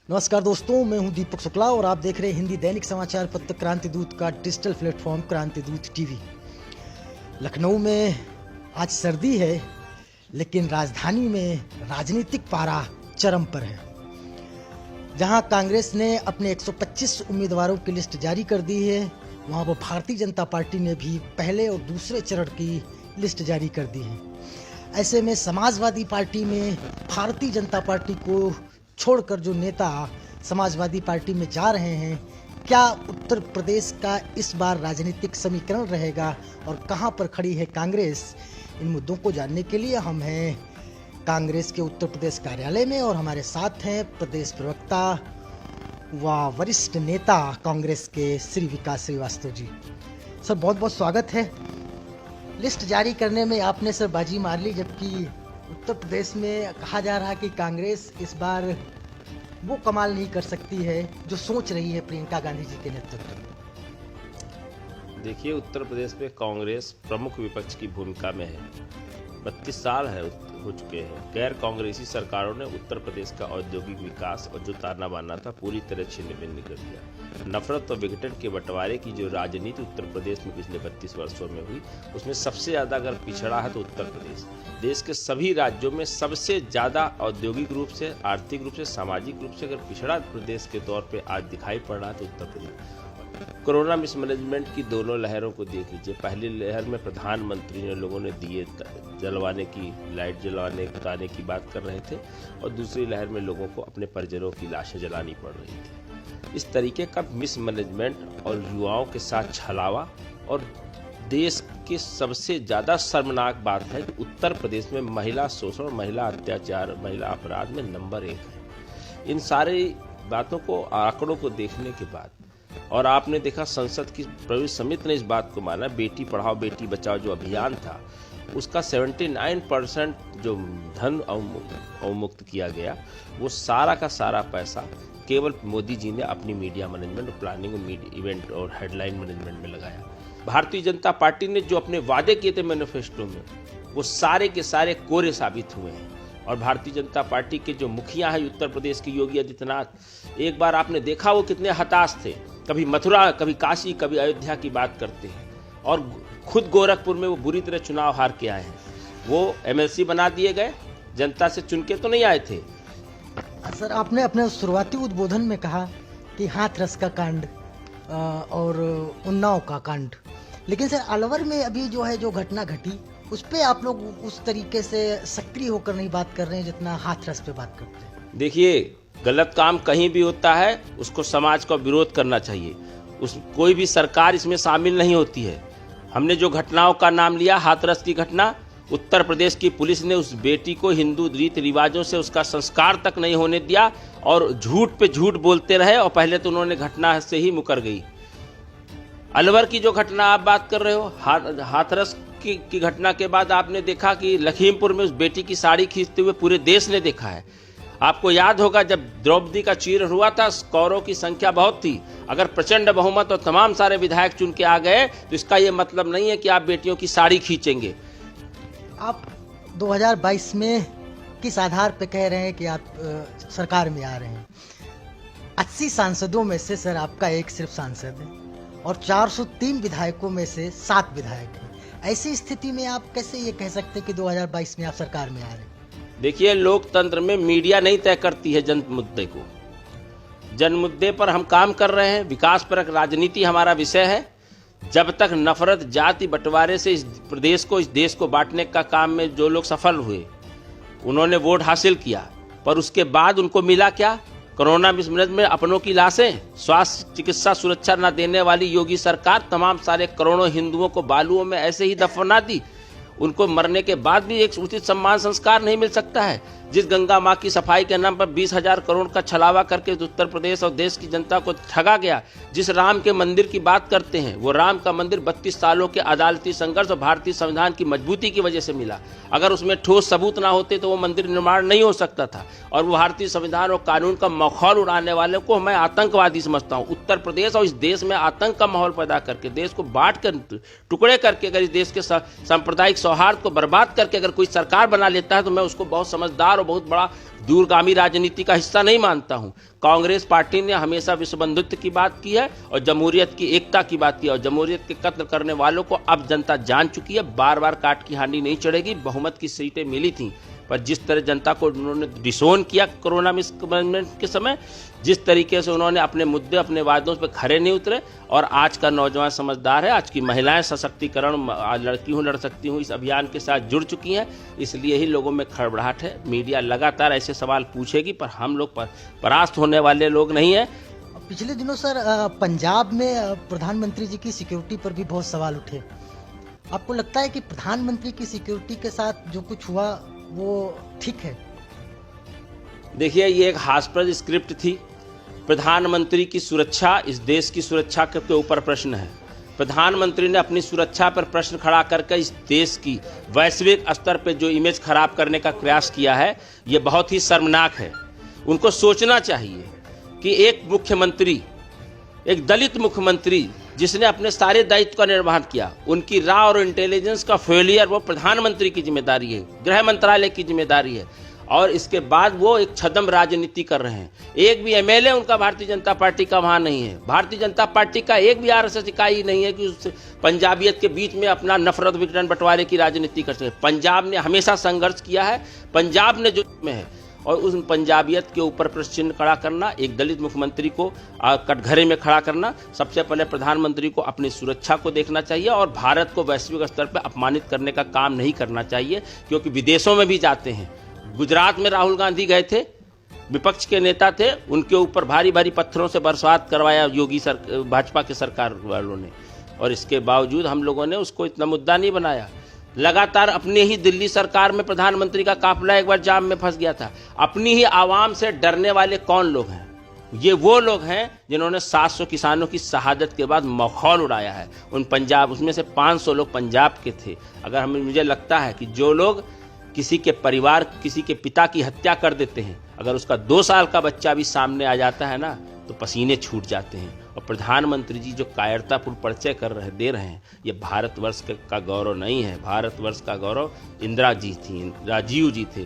नमस्कार दोस्तों, मैं हूं दीपक शुक्ला और आप देख रहे हैं हिंदी दैनिक समाचार पत्र क्रांति दूत का डिजिटल प्लेटफॉर्म क्रांति दूत टीवी। लखनऊ में आज सर्दी है, लेकिन राजधानी में राजनीतिक पारा चरम पर है। जहां कांग्रेस ने अपने 125 उम्मीदवारों की लिस्ट जारी कर दी है, वहां वो भारतीय जनता पार्टी ने भी पहले और दूसरे चरण की लिस्ट जारी कर दी है। ऐसे में समाजवादी पार्टी में भारतीय जनता पार्टी को छोड़कर जो नेता समाजवादी पार्टी में जा रहे हैं, क्या उत्तर प्रदेश का इस बार राजनीतिक समीकरण रहेगा और कहां पर खड़ी है कांग्रेस? इन मुद्दों को जानने के लिए हम हैं कांग्रेस के उत्तर प्रदेश कार्यालय में और हमारे साथ हैं प्रदेश प्रवक्ता व वरिष्ठ नेता कांग्रेस के श्री विकास श्रीवास्तव जी। सर, बहुत बहुत स्वागत है। लिस्ट जारी करने में आपने सर बाजी मार ली, जबकि उत्तर प्रदेश में कहा जा रहा है कि कांग्रेस इस बार वो कमाल नहीं कर सकती है जो सोच रही है प्रियंका गांधी जी के नेतृत्व में। देखिए, उत्तर प्रदेश में कांग्रेस प्रमुख विपक्ष की भूमिका में है। 32 साल हो चुके हैं। गैर कांग्रेसी सरकारों ने उत्तर प्रदेश का औद्योगिक विकास और जो ताना बाना था पूरी तरह छिन्न भिन्न कर दिया। नफरत और विघटन के बंटवारे की जो राजनीति उत्तर प्रदेश में पिछले 32 वर्षों में हुई, उसमें सबसे ज़्यादा अगर पिछड़ा है तो उत्तर प्रदेश। देश के सभी राज्यों में सबसे ज़्यादा औद्योगिक रूप से, आर्थिक रूप से, सामाजिक रूप से अगर पिछड़ा प्रदेश के तौर पर आज दिखाई पड़ रहा है तो उत्तर प्रदेश। कोरोना मिसमैनेजमेंट की दोनों लहरों को देख लीजिए। पहली लहर में प्रधानमंत्री ने लोगों ने दिए जलवाने की, लाइट जलवाने बताने की बात कर रहे थे, और दूसरी लहर में लोगों को अपने परिजनों की लाशें जलानी पड़ रही थी। इस तरीके का मिसमैनेजमेंट और युवाओं के साथ छलावा, और देश की सबसे ज़्यादा शर्मनाक बात है कि उत्तर प्रदेश में महिला शोषण, महिला अत्याचार, महिला अपराध में नंबर 1 है। इन सारी बातों को, आंकड़ों को देखने के बाद, और आपने देखा संसद की प्रविष्ट समिति ने इस बात को माना, बेटी पढ़ाओ बेटी बचाओ जो अभियान था उसका 79% जो धन अवमुक्त किया गया, वो सारा का सारा पैसा केवल मोदी जी ने अपनी मीडिया मैनेजमेंट और प्लानिंग और इवेंट और हेडलाइन मैनेजमेंट में लगाया। भारतीय जनता पार्टी ने जो अपने वादे किए थे मैनिफेस्टो में, वो सारे के सारे कोरे साबित हुए हैं। और भारतीय जनता पार्टी के जो मुखिया हैं उत्तर प्रदेश के योगी आदित्यनाथ, एक बार आपने देखा वो कितने हताश थे। कभी मथुरा, कभी काशी, कभी अयोध्या की बात करते हैं, और खुद गोरखपुर में वो बुरी तरह चुनाव हार के आए हैं। वो एमएलसी बना दिए गए, जनता से चुन के तो नहीं आए थे। सर, आपने अपने शुरुआती उद्बोधन में कहा कि हाथरस का कांड और उन्नाव का कांड, लेकिन सर अलवर में अभी जो घटना घटी, उस पे आप लोग उस तरीके से सक्रिय होकर नहीं बात कर रहे हैं जितना हाथरस पे बात करते हैं। देखिए, गलत काम कहीं भी होता है उसको समाज का विरोध करना चाहिए। कोई भी सरकार इसमें शामिल नहीं होती है। हमने जो घटनाओं का नाम लिया, हाथरस की घटना, उत्तर प्रदेश की पुलिस ने उस बेटी को हिंदू रीति रिवाजों से उसका संस्कार तक नहीं होने दिया और झूठ पे झूठ बोलते रहे, और पहले तो उन्होंने घटना से ही मुकर गई। अलवर की जो घटना आप बात कर रहे हो, हाथरस की घटना के बाद आपने देखा कि लखीमपुर में उस बेटी की साड़ी खींचते हुए पूरे देश ने देखा है। आपको याद होगा जब द्रौपदी का चीर हुआ था, कौरवों की संख्या बहुत थी। अगर प्रचंड बहुमत और तमाम सारे विधायक चुन के आ गए तो इसका ये मतलब नहीं है कि आप बेटियों की साड़ी खींचेंगे। आप 2022 में किस आधार पे कह रहे हैं कि आप सरकार में आ रहे हैं? 80 सांसदों में से सर आपका एक सिर्फ सांसद है और 403 विधायकों में से 7 विधायक हैं। ऐसी स्थिति में आप कैसे ये कह सकते हैं कि 2022 में आप सरकार में आ रहे हैं? देखिए, लोकतंत्र में मीडिया नहीं तय करती है जन मुद्दे को। जन मुद्दे पर हम काम कर रहे हैं, विकास परक राजनीति हमारा विषय है। जब तक नफरत, जाति बंटवारे से इस प्रदेश को, इस देश को बांटने का काम में जो लोग सफल हुए, उन्होंने वोट हासिल किया, पर उसके बाद उनको मिला क्या? कोरोना मिसमैनेजमेंट में अपनों की लाशें, स्वास्थ्य चिकित्सा सुरक्षा न देने वाली योगी सरकार तमाम सारे करोड़ों हिंदुओं को बालुओं में ऐसे ही दफना दी। उनको मरने के बाद भी एक उचित सम्मान संस्कार नहीं मिल सकता है। जिस गंगा माँ की सफाई के नाम पर 20,000 करोड़ का छलावा करके उत्तर प्रदेश और देश की जनता को ठगा गया, जिस राम के मंदिर की बात करते हैं, वो राम का मंदिर 32 सालों के अदालती संघर्ष और भारतीय संविधान की मजबूती की वजह से मिला। अगर उसमें ठोस सबूत ना होते तो वो मंदिर निर्माण नहीं हो सकता था। और वो भारतीय संविधान और कानून का मखौल उड़ाने वाले को मैं आतंकवादी समझता हूँ। उत्तर प्रदेश और इस देश में आतंक का माहौल पैदा करके, देश को बांट कर, टुकड़े करके, अगर इस देश के सांप्रदायिक सौहार्द को बर्बाद करके अगर कोई सरकार बना लेता है तो मैं उसको बहुत समझदार और बहुत बड़ा दूरगामी राजनीति का हिस्सा नहीं मानता हूं। कांग्रेस पार्टी ने हमेशा विश्व बंधुत्व की बात की है और जमहूरियत की एकता की बात की है, और जमहूरियत के कत्ल करने वालों को अब जनता जान चुकी है। बार बार काट की हानि नहीं चढ़ेगी। बहुमत की सीटें मिली थी, पर जिस तरह जनता को उन्होंने डिसोन किया कोरोना मिसमैनेजमेंट के समय, जिस तरीके से उन्होंने अपने मुद्दे अपने वादों पर खरे नहीं उतरे, और आज का नौजवान समझदार है, आज की महिलाएं सशक्तिकरण, लड़की हूँ लड़ सकती हूँ, इस अभियान के साथ जुड़ चुकी हैं, इसलिए ही लोगों में खड़बड़ाहट है। मीडिया लगातार ऐसे सवाल पूछेगी, पर हम लोग परास्त होने वाले लोग नहीं हैं। पिछले दिनों सर पंजाब में प्रधानमंत्री जी की सिक्योरिटी पर भी बहुत सवाल उठे। आपको लगता है कि प्रधानमंत्री की सिक्योरिटी के साथ जो कुछ हुआ वो ठीक है? देखिए, ये एक हास्यास्पद स्क्रिप्ट थी। प्रधानमंत्री की सुरक्षा इस देश की सुरक्षा के ऊपर प्रश्न है। प्रधानमंत्री ने अपनी सुरक्षा पर प्रश्न खड़ा करके इस देश की वैश्विक स्तर पर जो इमेज खराब करने का प्रयास किया है, ये बहुत ही शर्मनाक है। उनको सोचना चाहिए कि एक मुख्यमंत्री, एक दलित मुख्यमंत्री जिसने अपने सारे दायित्व का निर्वहन किया, उनकी रॉ और इंटेलिजेंस का फेलियर वो प्रधानमंत्री की जिम्मेदारी है, गृह मंत्रालय की जिम्मेदारी है, और इसके बाद वो एक छद्म राजनीति कर रहे हैं। एक भी एमएलए उनका भारतीय जनता पार्टी का वहां नहीं है। भारतीय जनता पार्टी का एक भी आरएसएस इकाई नहीं है कि उस पंजाबियत के बीच में अपना नफरत विघटन बंटवारे की राजनीति कर सके। पंजाब ने हमेशा संघर्ष किया है, पंजाब ने जो में है, और उस पंजाबियत के ऊपर प्रश्न चिन्ह खड़ा करना, एक दलित मुख्यमंत्री को कटघरे में खड़ा करना, सबसे पहले प्रधानमंत्री को अपनी सुरक्षा को देखना चाहिए और भारत को वैश्विक स्तर पर अपमानित करने का काम नहीं करना चाहिए, क्योंकि विदेशों में भी जाते हैं। गुजरात में राहुल गांधी गए थे, विपक्ष के नेता थे, उनके ऊपर भारी भारी पत्थरों से बरसात करवाया भाजपा के सरकार वालों ने, और इसके बावजूद हम लोगों ने उसको इतना मुद्दा नहीं बनाया। लगातार अपने ही दिल्ली सरकार में प्रधानमंत्री का काफिला एक बार जाम में फंस गया था। अपनी ही आवाम से डरने वाले कौन लोग हैं? ये वो लोग हैं जिन्होंने 700 किसानों की शहादत के बाद मखौल उड़ाया है। उसमें से 500 लोग पंजाब के थे। अगर मुझे लगता है कि जो लोग किसी के परिवार, किसी के पिता की हत्या कर देते हैं, अगर उसका 2 साल का बच्चा भी सामने आ जाता है ना, तो पसीने छूट जाते हैं। और प्रधानमंत्री जी जो कायरतापूर्ण परिचय दे रहे हैं, ये भारतवर्ष का गौरव नहीं है। भारतवर्ष का गौरव इंदिरा जी थी, राजीव जी थे,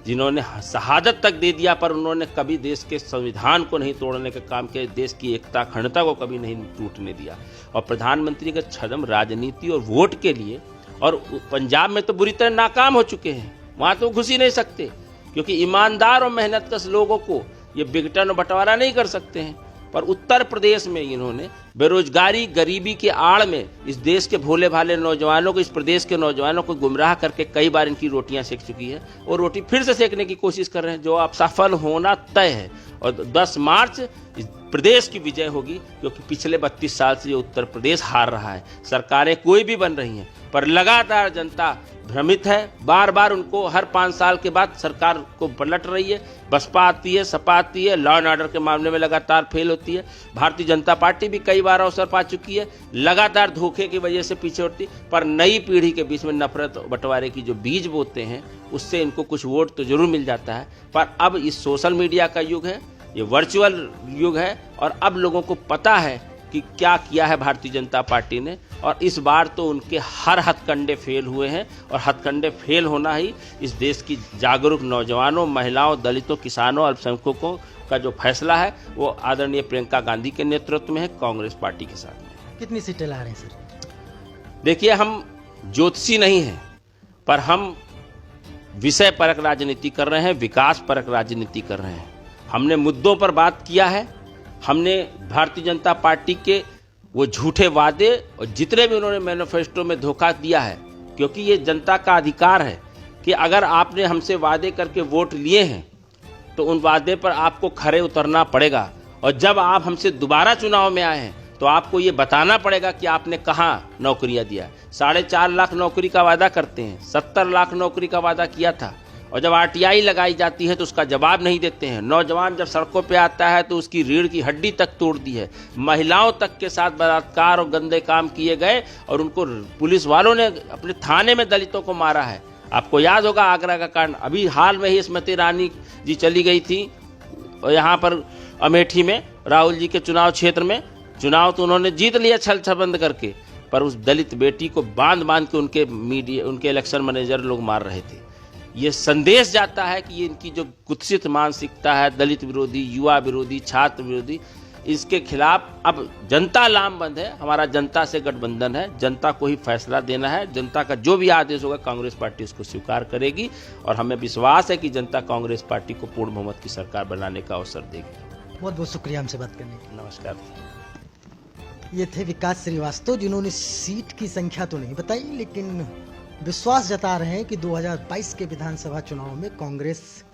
जिन्होंने शहादत तक दे दिया, पर उन्होंने कभी देश के संविधान को नहीं तोड़ने का काम किया, देश की एकता अखंडता को कभी नहीं टूटने दिया। और प्रधानमंत्री का छद्म राजनीति और वोट के लिए, और पंजाब में तो बुरी तरह नाकाम हो चुके हैं, वहाँ तो घुस ही नहीं सकते, क्योंकि ईमानदार और मेहनतकश लोगों को ये विघटन और बंटवारा नहीं कर सकते हैं। पर उत्तर प्रदेश में इन्होंने बेरोजगारी, गरीबी के आड़ में इस देश के भोले भाले नौजवानों को, इस प्रदेश के नौजवानों को गुमराह करके कई बार इनकी रोटियां सेक चुकी है, और रोटी फिर से सेकने की कोशिश कर रहे हैं, जो अब सफल होना तय है। और 10 मार्च इस प्रदेश की विजय होगी, क्योंकि पिछले 32 साल से ये उत्तर प्रदेश हार रहा है। सरकारें कोई भी बन रही हैं, पर लगातार जनता भ्रमित है। बार बार उनको हर 5 साल के बाद सरकार को पलट रही है। बसपा आती है, सपा आती है, लॉ एंड ऑर्डर के मामले में लगातार फेल होती है। भारतीय जनता पार्टी भी कई बार अवसर पा चुकी है, लगातार धोखे की वजह से पीछे उठती, पर नई पीढ़ी के बीच में नफरत बंटवारे की जो बीज बोते हैं, उससे इनको कुछ वोट तो जरूर मिल जाता है। पर अब इस सोशल मीडिया का युग है, ये वर्चुअल युग है, और अब लोगों को पता है कि क्या किया है भारतीय जनता पार्टी ने, और इस बार तो उनके हर हथकंडे फेल हुए हैं। और हथकंडे फेल होना ही इस देश की जागरूक नौजवानों, महिलाओं, दलितों, किसानों, अल्पसंख्यकों का जो फैसला है, वो आदरणीय प्रियंका गांधी के नेतृत्व में है, कांग्रेस पार्टी के साथ में। कितनी सीटें ला रहे हैं सर? देखिए, हम ज्योतिषी नहीं हैं, पर हम विषय परक राजनीति कर रहे हैं, विकास परक राजनीति कर रहे हैं। हमने मुद्दों पर बात किया है। हमने भारतीय जनता पार्टी के वो झूठे वादे और जितने भी उन्होंने मैनिफेस्टो में धोखा दिया है, क्योंकि ये जनता का अधिकार है कि अगर आपने हमसे वादे करके वोट लिए हैं, तो उन वादे पर आपको खरे उतरना पड़ेगा। और जब आप हमसे दोबारा चुनाव में आए हैं, तो आपको ये बताना पड़ेगा कि आपने कहाँ नौकरियाँ दिया। 4.5 लाख नौकरी का वादा करते हैं, 70 लाख नौकरी का वादा किया था, और जब आरटीआई लगाई जाती है तो उसका जवाब नहीं देते हैं। नौजवान जब सड़कों पे आता है तो उसकी रीढ़ की हड्डी तक तोड़ दी है। महिलाओं तक के साथ बलात्कार और गंदे काम किए गए, और उनको पुलिस वालों ने अपने थाने में दलितों को मारा है। आपको याद होगा आगरा का कांड। अभी हाल में ही स्मृति ईरानी जी चली गई थी यहाँ पर अमेठी में, राहुल जी के चुनाव क्षेत्र में। चुनाव तो उन्होंने जीत लिया छल छबंद करके, पर उस दलित बेटी को बांध बांध के उनके इलेक्शन मैनेजर लोग मार रहे थे। ये संदेश जाता है कि ये इनकी जो कुत्सित मानसिकता है, दलित विरोधी, युवा विरोधी, छात्र विरोधी, इसके खिलाफ अब जनता लामबंद है। हमारा जनता से गठबंधन है, जनता को ही फैसला देना है। जनता का जो भी आदेश होगा कांग्रेस पार्टी उसको स्वीकार करेगी और हमें विश्वास है कि जनता कांग्रेस पार्टी को पूर्ण बहुमत की सरकार बनाने का अवसर देगी। बहुत बहुत शुक्रिया हमसे बात करने के नमस्कार। लिए। ये थे विकास श्रीवास्तव, जिन्होंने सीट की संख्या तो नहीं बताई, लेकिन विश्वास जता रहे हैं कि 2022 के विधानसभा चुनाव में कांग्रेस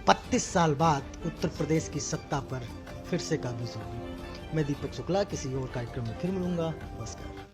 32 साल बाद उत्तर प्रदेश की सत्ता पर फिर से काबिज होगी। मैं दीपक शुक्ला किसी और कार्यक्रम में फिर मिलूंगा। नमस्कार।